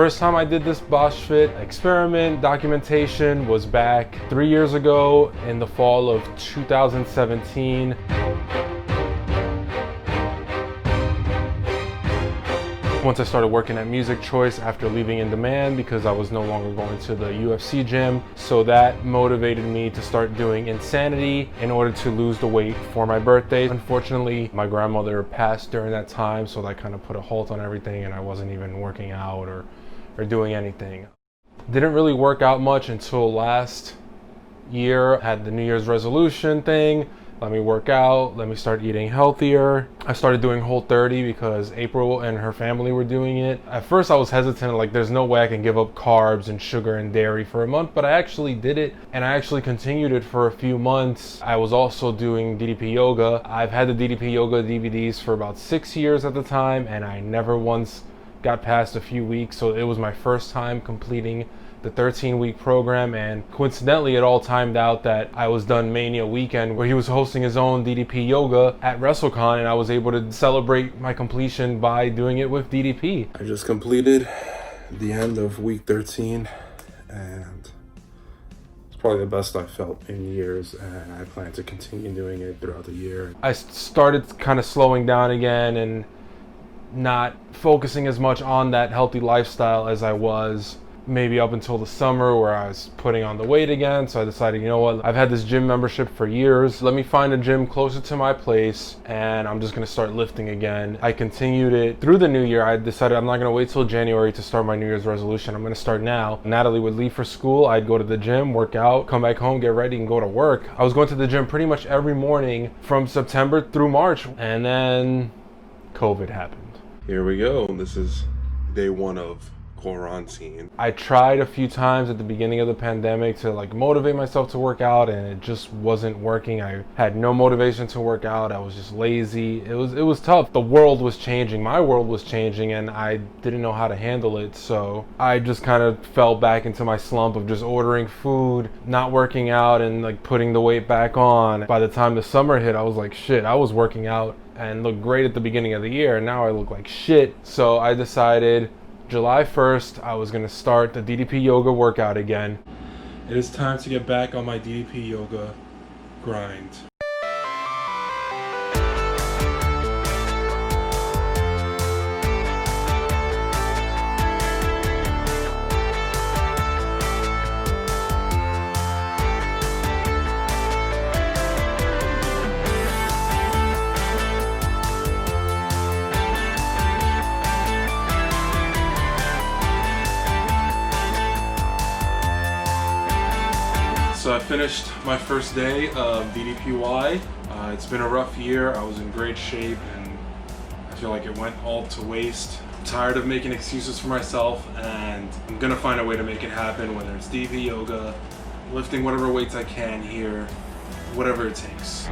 first time I did this Boschfit experiment documentation was back 3 years ago in the fall of 2017. Once I started working at Music Choice after leaving In Demand because I was no longer going to the UFC gym. So that motivated me to start doing Insanity in order to lose the weight for my birthday. Unfortunately, my grandmother passed during that time, so that kind of put a halt on everything and I wasn't even working out or doing anything. Didn't really work out much until last year. Had the New Year's resolution thing. Let me work out, let me start eating healthier. I started doing Whole30 because April and her family were doing it. At first I was hesitant, like there's no way I can give up carbs and sugar and dairy for a month, but I actually did it and I actually continued it for a few months. I was also doing DDP Yoga. I've had the DDP Yoga DVDs for about 6 years at the time and I never once got past a few weeks, so it was my first time completing the 13-week program, and coincidentally it all timed out that I was done Mania weekend where he was hosting his own DDP Yoga at WrestleCon, and I was able to celebrate my completion by doing it with DDP. I just completed the end of week 13 and it's probably the best I've felt in years, and I plan to continue doing it throughout the year. I started kind of slowing down again and not focusing as much on that healthy lifestyle as I was maybe up until the summer where I was putting on the weight again. So I decided, you know what, I've had this gym membership for years. Let me find a gym closer to my place and I'm just gonna start lifting again. I continued it through the new year. I decided I'm not gonna wait till January to start my New Year's resolution. I'm gonna start now. Natalie would leave for school. I'd go to the gym, work out, come back home, get ready and go to work. I was going to the gym pretty much every morning from September through March, and then COVID happened. Here we go. This is day one of quarantine. I tried a few times at the beginning of the pandemic to like motivate myself to work out and it just wasn't working. I had no motivation to work out. I was just lazy. It was tough. The world was changing. My world was changing and I didn't know how to handle it. So I just kind of fell back into my slump of just ordering food, not working out and like putting the weight back on. By the time the summer hit, I was like, shit, I was working out and looked great at the beginning of the year and now I look like shit. So I decided July 1st, I was gonna start the DDP Yoga workout again. It is time to get back on my DDP Yoga grind. So I finished my first day of DDPY. It's been a rough year. I was in great shape and I feel like it went all to waste. I'm tired of making excuses for myself and I'm gonna find a way to make it happen, whether it's DDP Yoga, lifting whatever weights I can here, whatever it takes.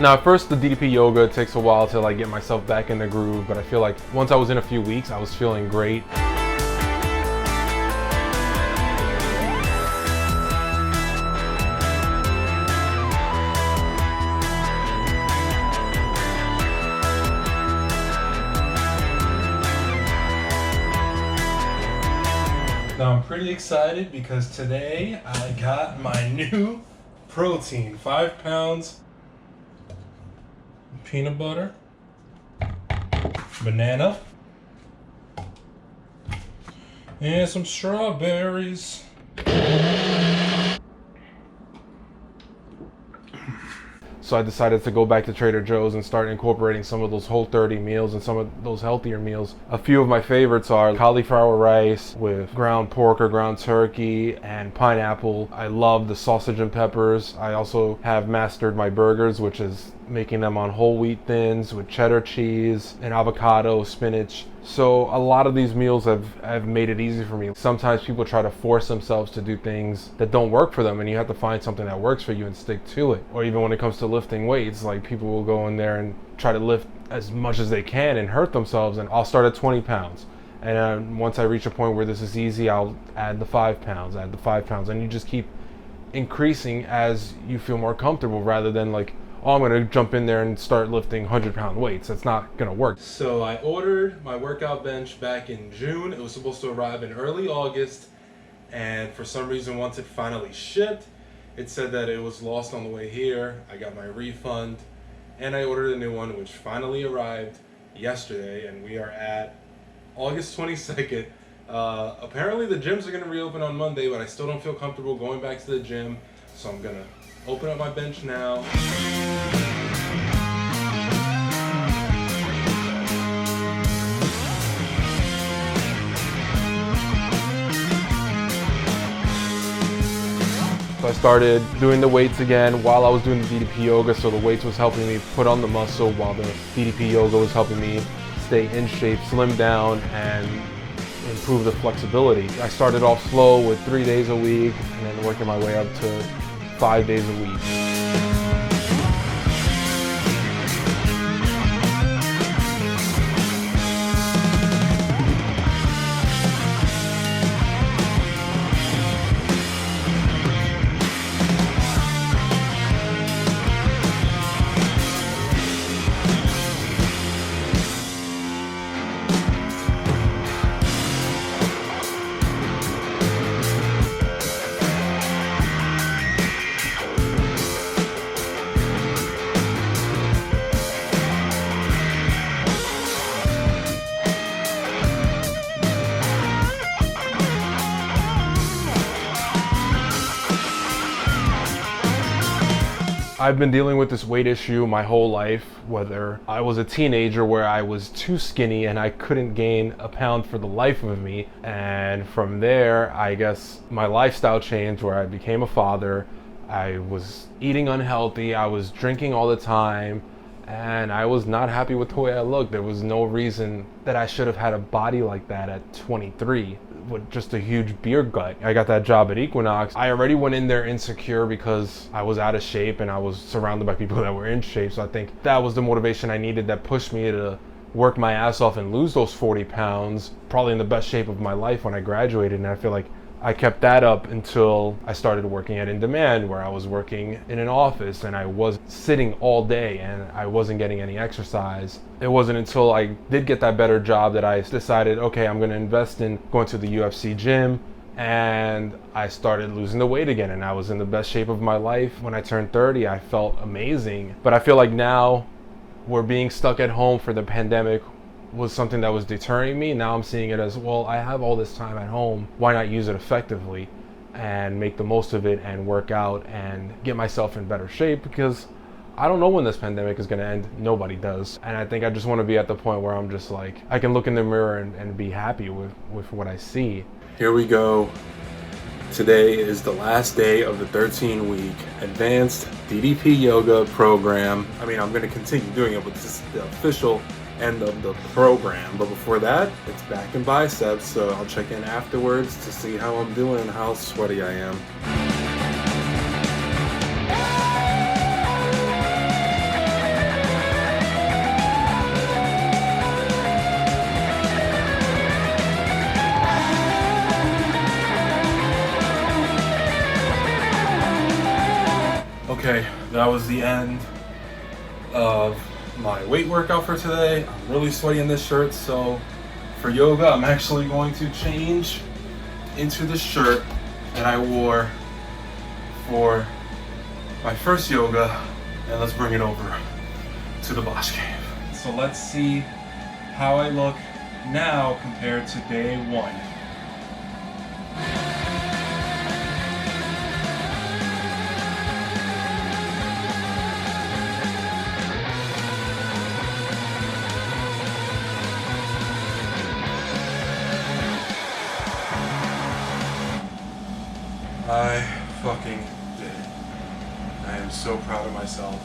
Now at first the DDP Yoga takes a while to like get myself back in the groove, but I feel like once I was in a few weeks, I was feeling great. Now I'm pretty excited because today I got my new protein, 5 pounds. Peanut butter, banana, and some strawberries. So I decided to go back to Trader Joe's and start incorporating some of those Whole30 meals and some of those healthier meals. A few of my favorites are cauliflower rice with ground pork or ground turkey and pineapple. I love the sausage and peppers. I also have mastered my burgers, which is making them on whole wheat thins with cheddar cheese and avocado, spinach. So a lot of these meals have made it easy for me. Sometimes people try to force themselves to do things that don't work for them, and you have to find something that works for you and stick to it. Or even when it comes to lifting weights, like people will go in there and try to lift as much as they can and hurt themselves, and I'll start at 20 pounds. And once I reach a point where this is easy, I'll add the 5 pounds, and you just keep increasing as you feel more comfortable, rather than like, oh, I'm gonna jump in there and start lifting 100-pound weights. That's not gonna work. So I ordered my workout bench back in June. It was supposed to arrive in early August, and for some reason, once it finally shipped, it said that it was lost on the way here. I got my refund, and I ordered a new one, which finally arrived yesterday, and we are at August 22nd. Apparently the gyms are gonna reopen on Monday, but I still don't feel comfortable going back to the gym, so I'm gonna open up my bench now. So I started doing the weights again while I was doing the DDP Yoga, so the weights was helping me put on the muscle while the DDP Yoga was helping me stay in shape, slim down, and improve the flexibility. I started off slow with 3 days a week and then working my way up to 5 days a week. I've been dealing with this weight issue my whole life, whether I was a teenager where I was too skinny and I couldn't gain a pound for the life of me. And from there, I guess my lifestyle changed where I became a father. I was eating unhealthy, I was drinking all the time, and I was not happy with the way I looked. There was no reason that I should have had a body like that at 23 with just a huge beer gut. I got that job at Equinox. I already went in there insecure because I was out of shape and I was surrounded by people that were in shape. So I think that was the motivation I needed that pushed me to work my ass off and lose those 40 pounds, probably in the best shape of my life when I graduated. And I feel like I kept that up until I started working at In Demand, where I was working in an office and I was sitting all day and I wasn't getting any exercise. It wasn't until I did get that better job that I decided, okay, I'm gonna invest in going to the UFC gym, and I started losing the weight again, and I was in the best shape of my life. When I turned 30, I felt amazing. But I feel like now, where being stuck at home for the pandemic was something that was deterring me, now I'm seeing it as, well, I have all this time at home, why not use it effectively and make the most of it and work out and get myself in better shape, because I don't know when this pandemic is gonna end. Nobody does. And I think I just wanna be at the point where I'm just like, I can look in the mirror and be happy with what I see. Here we go. Today is the last day of the 13-week advanced DDP Yoga program. I mean, I'm gonna continue doing it, but this is the official end of the program. But before that, it's back and biceps, so I'll check in afterwards to see how I'm doing and how sweaty I am. Okay, that was the end of my weight workout for today. I'm really sweaty in this shirt, so for yoga, I'm actually going to change into the shirt that I wore for my first yoga, and let's bring it over to the Bosch cave. So let's see how I look now compared to day one. I fucking did it. I am so proud of myself.